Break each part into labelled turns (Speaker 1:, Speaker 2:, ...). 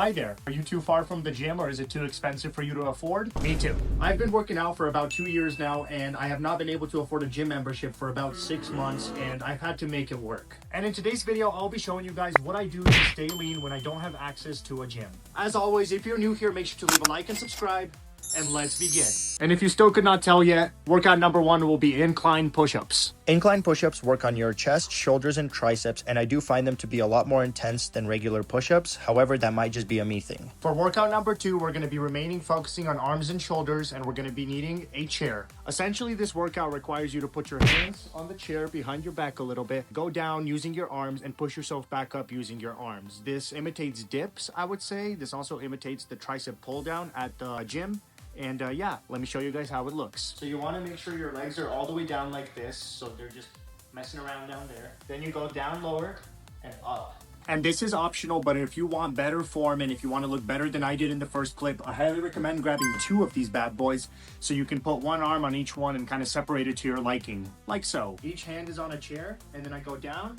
Speaker 1: Hi there. Are you too far from the gym or is it too expensive for you to afford? Me too. I've been working out for about 2 years now and I have not been able to afford a gym membership for about 6 months and I've had to make it work. And in today's video, I'll be showing you guys what I do to stay lean when I don't have access to a gym. As always, if you're new here, make sure to leave a like and subscribe. And let's begin. And if you still could not tell yet, workout number 1 will be incline push-ups.
Speaker 2: Incline push-ups work on your chest, shoulders, and triceps, and I do find them to be a lot more intense than regular push-ups. However, that might just be a me thing.
Speaker 1: For workout number 2, we're going to be remaining focusing on arms and shoulders, and we're going to be needing a chair. Essentially, this workout requires you to put your hands on the chair behind your back a little bit, go down using your arms, and push yourself back up using your arms. This imitates dips, I would say. This also imitates the tricep pull down at the gym. And yeah, let me show you guys how it looks. So you want to make sure your legs are all the way down like this, so they're just messing around down there. Then you go down lower and up. And this is optional, but if you want better form and if you want to look better than I did in the first clip, I highly recommend grabbing 2 of these bad boys so you can put one arm on each one and kind of separate it to your liking, like so. Each hand is on a chair, and then I go down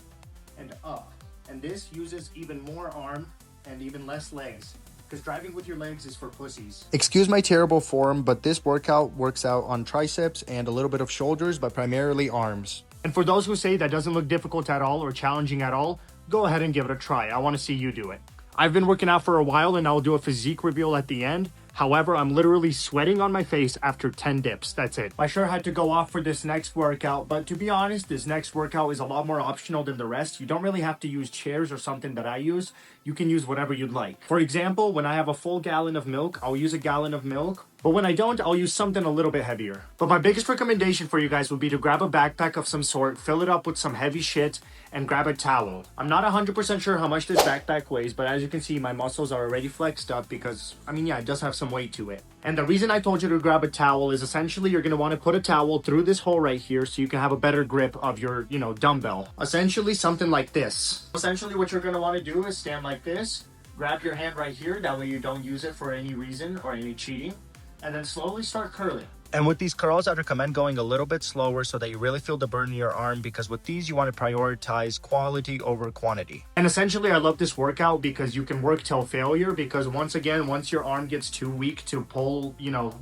Speaker 1: and up. And this uses even more arm and even less legs. Because driving with your legs is for pussies.
Speaker 2: Excuse my terrible form, but this workout works out on triceps and a little bit of shoulders, but primarily arms.
Speaker 1: And for those who say that doesn't look difficult at all or challenging at all, go ahead and give it a try. I want to see you do it. I've been working out for a while and I'll do a physique reveal at the end. However, I'm literally sweating on my face after 10 dips. That's it. My shirt had to go off for this next workout, but to be honest, this next workout is a lot more optional than the rest. You don't really have to use chairs or something that I use. You can use whatever you'd like. For example, when I have a full gallon of milk, I'll use a gallon of milk. But when I don't, I'll use something a little bit heavier. But my biggest recommendation for you guys would be to grab a backpack of some sort, fill it up with some heavy shit, and grab a towel. I'm not 100% sure how much this backpack weighs, but as you can see, my muscles are already flexed up because, I mean, yeah, it does have some weight to it. And the reason I told you to grab a towel is essentially you're going to want to put a towel through this hole right here so you can have a better grip of your, dumbbell. Essentially something like this. Essentially what you're going to want to do is stand like this, grab your hand right here, that way you don't use it for any reason or any cheating, and then slowly start curling.
Speaker 2: And with these curls, I'd recommend going a little bit slower so that you really feel the burn in your arm, because with these, you want to prioritize quality over quantity.
Speaker 1: And essentially, I love this workout because you can work till failure, because once your arm gets too weak to pull,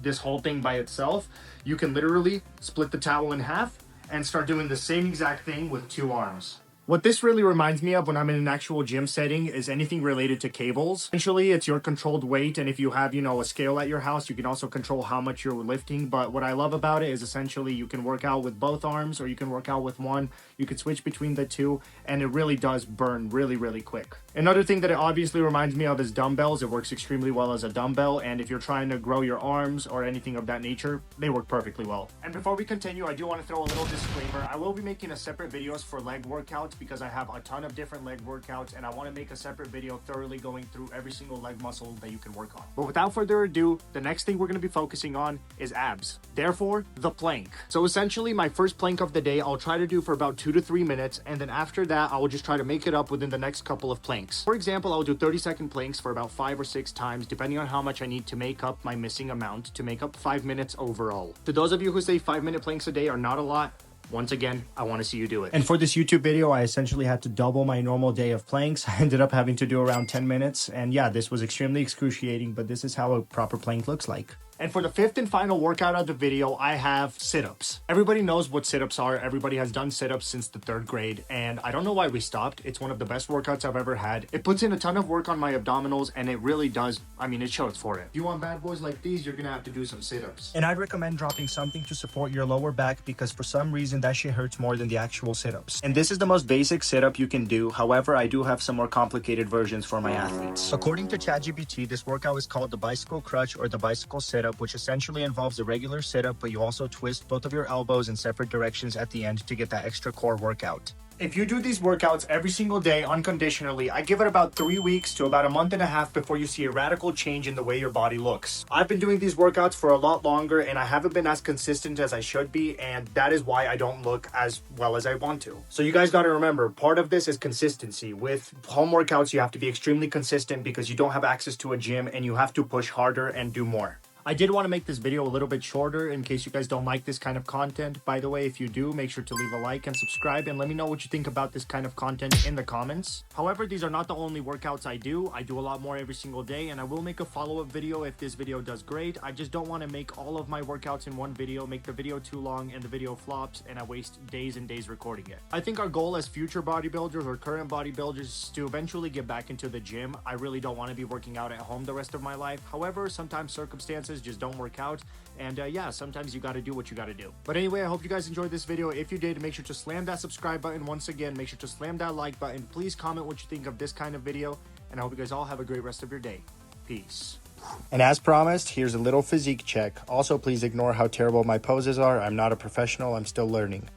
Speaker 1: this whole thing by itself, you can literally split the towel in half and start doing the same exact thing with 2 arms. What this really reminds me of when I'm in an actual gym setting is anything related to cables. Essentially, it's your controlled weight, and if you have, a scale at your house, you can also control how much you're lifting. But what I love about it is essentially you can work out with both arms or you can work out with one. You can switch between the two, and it really does burn really, really quick. Another thing that it obviously reminds me of is dumbbells. It works extremely well as a dumbbell, and if you're trying to grow your arms or anything of that nature, they work perfectly well. And before we continue, I do want to throw a little disclaimer. I will be making a separate videos for leg workouts because I have a ton of different leg workouts and I want to make a separate video thoroughly going through every single leg muscle that you can work on. But without further ado, the next thing we're going to be focusing on is abs. Therefore, the plank. So essentially, my first plank of the day, I'll try to do for about 2 to 3 minutes, and then after that, I will just try to make it up within the next couple of planks. For example, I'll do 30-second planks for about 5 or 6 times, depending on how much I need to make up my missing amount to make up 5 minutes overall. To those of you who say 5-minute planks a day are not a lot, once again, I want to see you do it. And for this YouTube video, I essentially had to double my normal day of planks. I ended up having to do around 10 minutes. And yeah, this was extremely excruciating, but this is how a proper plank looks like. And for the 5th and final workout of the video, I have sit-ups. Everybody knows what sit-ups are. Everybody has done sit-ups since the 3rd grade. And I don't know why we stopped. It's one of the best workouts I've ever had. It puts in a ton of work on my abdominals, and it really does. I mean, it shows for it. If you want bad boys like these, you're going to have to do some sit-ups.
Speaker 2: And I'd recommend dropping something to support your lower back, because for some reason that shit hurts more than the actual sit-ups. And this is the most basic sit-up you can do. However, I do have some more complicated versions for my athletes. According to ChatGPT, this workout is called the bicycle crutch or the bicycle sit-up, which essentially involves a regular sit-up, but you also twist both of your elbows in separate directions at the end to get that extra core workout.
Speaker 1: If you do these workouts every single day unconditionally, I give it about 3 weeks to about a month and a half before you see a radical change in the way your body looks. I've been doing these workouts for a lot longer and I haven't been as consistent as I should be, and that is why I don't look as well as I want to. So you guys gotta remember, part of this is consistency. With home workouts, you have to be extremely consistent because you don't have access to a gym and you have to push harder and do more. I did want to make this video a little bit shorter in case you guys don't like this kind of content. By the way, if you do, make sure to leave a like and subscribe and let me know what you think about this kind of content in the comments. However, these are not the only workouts I do. I do a lot more every single day, and I will make a follow-up video if this video does great. I just don't want to make all of my workouts in one video, make the video too long and the video flops and I waste days and days recording it. I think our goal as future bodybuilders or current bodybuilders is to eventually get back into the gym. I really don't want to be working out at home the rest of my life. However, sometimes circumstances just don't work out, and yeah, sometimes you got to do what you got to do. But anyway, I hope you guys enjoyed this video. If you did, make sure to slam that subscribe button. Once again, make sure to slam that like button. Please comment what you think of this kind of video, and I hope you guys all have a great rest of your day. Peace.
Speaker 2: And as promised, here's a little physique check. Also, please ignore how terrible my poses are. I'm not a professional, I'm still learning.